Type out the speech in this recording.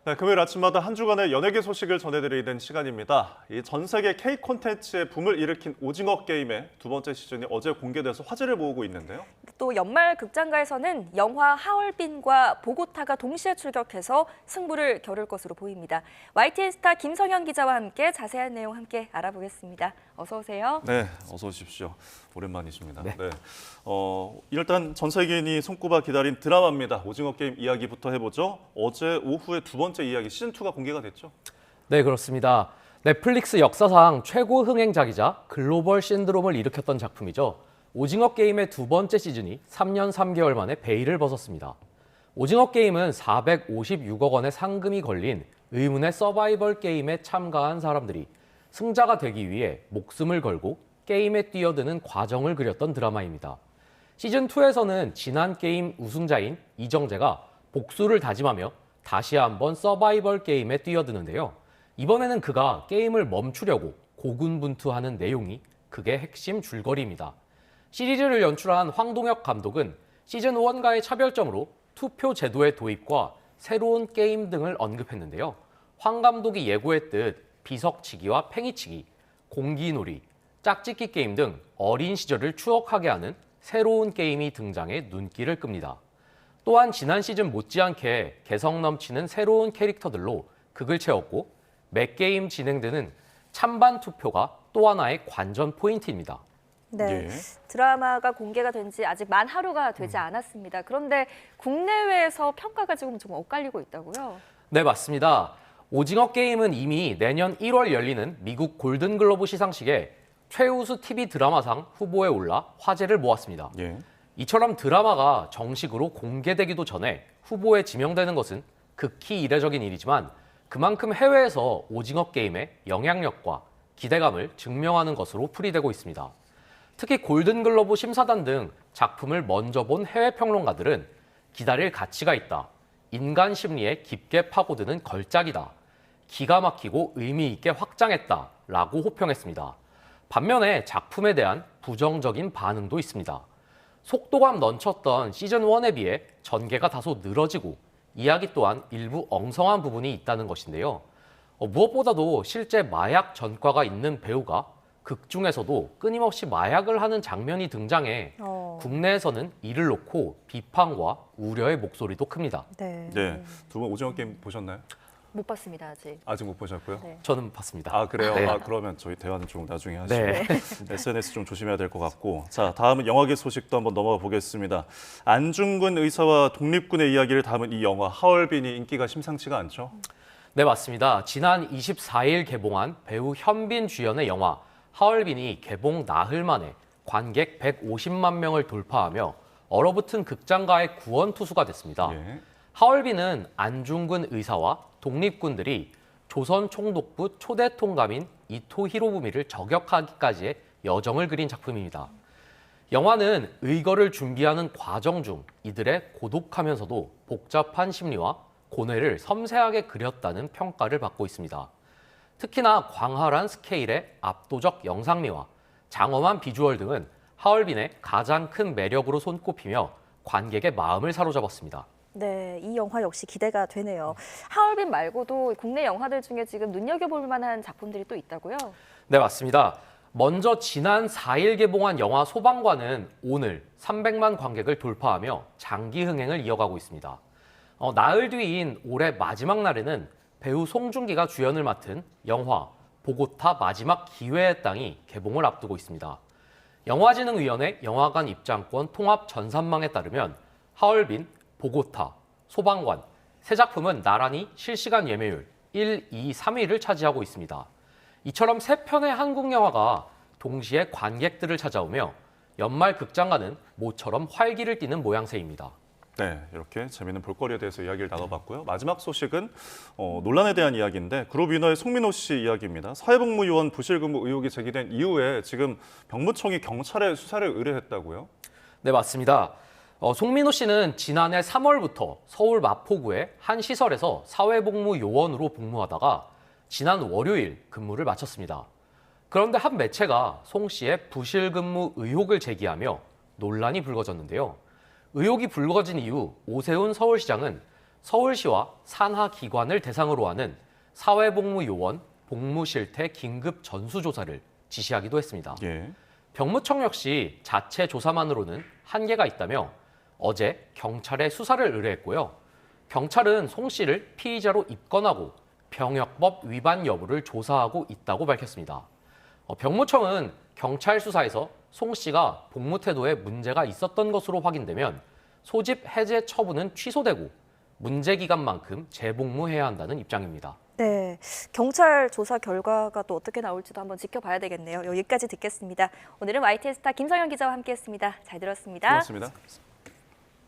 네, 금요일 아침마다 한 주간의 연예계 소식을 전해드리는 시간입니다. 이 전 세계 K 콘텐츠의 붐을 일으킨 오징어 게임의 두 번째 시즌이 어제 공개돼서 화제를 모으고 있는데요. 또 연말 극장가에서는 영화 하얼빈과 보고타가 동시에 출격해서 승부를 겨룰 것으로 보입니다. YTN 스타 김성현 기자와 함께 자세한 내용 함께 알아보겠습니다. 어서 오세요. 네, 어서 오십시오. 오랜만이십니다. 네. 일단 전 세계인이 손꼽아 기다린 드라마입니다. 오징어 게임 이야기부터 해보죠. 어제 오후에 두 번째 이야기 시즌2가 공개가 됐죠. 네, 그렇습니다. 넷플릭스 역사상 최고 흥행작이자 글로벌 신드롬을 일으켰던 작품이죠. 오징어 게임의 두 번째 시즌이 3년 3개월 만에 베일을 벗었습니다. 오징어 게임은 456억 원의 상금이 걸린 의문의 서바이벌 게임에 참가한 사람들이 승자가 되기 위해 목숨을 걸고 게임에 뛰어드는 과정을 그렸던 드라마입니다. 시즌2에서는 지난 게임 우승자인 이정재가 복수를 다짐하며 다시 한번 서바이벌 게임에 뛰어드는데요. 이번에는 그가 게임을 멈추려고 고군분투하는 내용이 그게 핵심 줄거리입니다. 시리즈를 연출한 황동혁 감독은 시즌1과의 차별점으로 투표 제도의 도입과 새로운 게임 등을 언급했는데요. 황 감독이 예고했듯 비석치기와 팽이치기, 공기놀이, 짝짓기 게임 등 어린 시절을 추억하게 하는 새로운 게임이 등장해 눈길을 끕니다. 또한 지난 시즌 못지않게 개성 넘치는 새로운 캐릭터들로 극을 채웠고 매 게임 진행되는 찬반 투표가 또 하나의 관전 포인트입니다. 네, 예. 드라마가 공개가 된 지 아직 만 하루가 되지 않았습니다. 그런데 국내외에서 평가가 지금 좀 엇갈리고 있다고요? 네, 맞습니다. 오징어 게임은 이미 내년 1월 열리는 미국 골든글로브 시상식에 최우수 TV 드라마상 후보에 올라 화제를 모았습니다. 예. 이처럼 드라마가 정식으로 공개되기도 전에 후보에 지명되는 것은 극히 이례적인 일이지만 그만큼 해외에서 오징어 게임의 영향력과 기대감을 증명하는 것으로 풀이되고 있습니다. 특히 골든글로브 심사단 등 작품을 먼저 본 해외 평론가들은 기다릴 가치가 있다, 인간 심리에 깊게 파고드는 걸작이다, 기가 막히고 의미 있게 확장했다라고 호평했습니다. 반면에 작품에 대한 부정적인 반응도 있습니다. 속도감 넘쳤던 시즌1에 비해 전개가 다소 늘어지고 이야기 또한 일부 엉성한 부분이 있다는 것인데요. 무엇보다도 실제 마약 전과가 있는 배우가 극 중에서도 끊임없이 마약을 하는 장면이 등장해 국내에서는 이를 놓고 비판과 우려의 목소리도 큽니다. 네. 네, 두 분 오징어 게임 보셨나요? 못 봤습니다, 아직. 아직 못 보셨고요. 네. 저는 봤습니다. 아, 그래요? 네. 아, 그러면 저희 대화는 좀 나중에 하시고 네. SNS 좀 조심해야 될 것 같고. 자, 다음은 영화계 소식도 한번 넘어가 보겠습니다. 안중근 의사와 독립군의 이야기를 담은 이 영화 하얼빈이 인기가 심상치가 않죠? 네, 맞습니다. 지난 24일 개봉한 배우 현빈 주연의 영화 하얼빈이 개봉 나흘 만에 관객 150만 명을 돌파하며 얼어붙은 극장가의 구원투수가 됐습니다. 예. 하얼빈은 안중근 의사와 독립군들이 조선 총독부 초대 통감인 이토 히로부미를 저격하기까지의 여정을 그린 작품입니다. 영화는 의거를 준비하는 과정 중 이들의 고독하면서도 복잡한 심리와 고뇌를 섬세하게 그렸다는 평가를 받고 있습니다. 특히나 광활한 스케일의 압도적 영상미와 장엄한 비주얼 등은 하얼빈의 가장 큰 매력으로 손꼽히며 관객의 마음을 사로잡았습니다. 네, 이 영화 역시 기대가 되네요. 하얼빈 말고도 국내 영화들 중에 지금 눈여겨볼 만한 작품들이 또 있다고요? 네, 맞습니다. 먼저 지난 4일 개봉한 영화 소방관은 오늘 300만 관객을 돌파하며 장기 흥행을 이어가고 있습니다. 나흘 뒤인 올해 마지막 날에는 배우 송중기가 주연을 맡은 영화 보고타 마지막 기회의 땅이 개봉을 앞두고 있습니다. 영화진흥위원회 영화관 입장권 통합 전산망에 따르면 하얼빈, 보고타, 소방관 세 작품은 나란히 실시간 예매율 1, 2, 3위를 차지하고 있습니다. 이처럼 세 편의 한국 영화가 동시에 관객들을 찾아오며 연말 극장가는 모처럼 활기를 띠는 모양새입니다. 네, 이렇게 재미있는 볼거리에 대해서 이야기를 나눠봤고요. 마지막 소식은 논란에 대한 이야기인데 그룹 위너의 송민호 씨 이야기입니다. 사회복무 요원 부실 근무 의혹이 제기된 이후에 지금 병무청이 경찰에 수사를 의뢰했다고요? 네, 맞습니다. 송민호 씨는 지난해 3월부터 서울 마포구의 한 시설에서 사회복무 요원으로 복무하다가 지난 월요일 근무를 마쳤습니다. 그런데 한 매체가 송 씨의 부실 근무 의혹을 제기하며 논란이 불거졌는데요. 의혹이 불거진 이후 오세훈 서울시장은 서울시와 산하 기관을 대상으로 하는 사회복무요원 복무실태 긴급 전수조사를 지시하기도 했습니다. 예. 병무청 역시 자체 조사만으로는 한계가 있다며 어제 경찰에 수사를 의뢰했고요. 경찰은 송 씨를 피의자로 입건하고 병역법 위반 여부를 조사하고 있다고 밝혔습니다. 병무청은 경찰 수사에서 송 씨가 복무 태도에 문제가 있었던 것으로 확인되면 소집 해제 처분은 취소되고 문제 기간만큼 재복무해야 한다는 입장입니다. 네, 경찰 조사 결과가 또 어떻게 나올지도 한번 지켜봐야 되겠네요. 여기까지 듣겠습니다. 오늘은 YTN 스타 김성현 기자와 함께했습니다. 잘 들었습니다. 고맙습니다.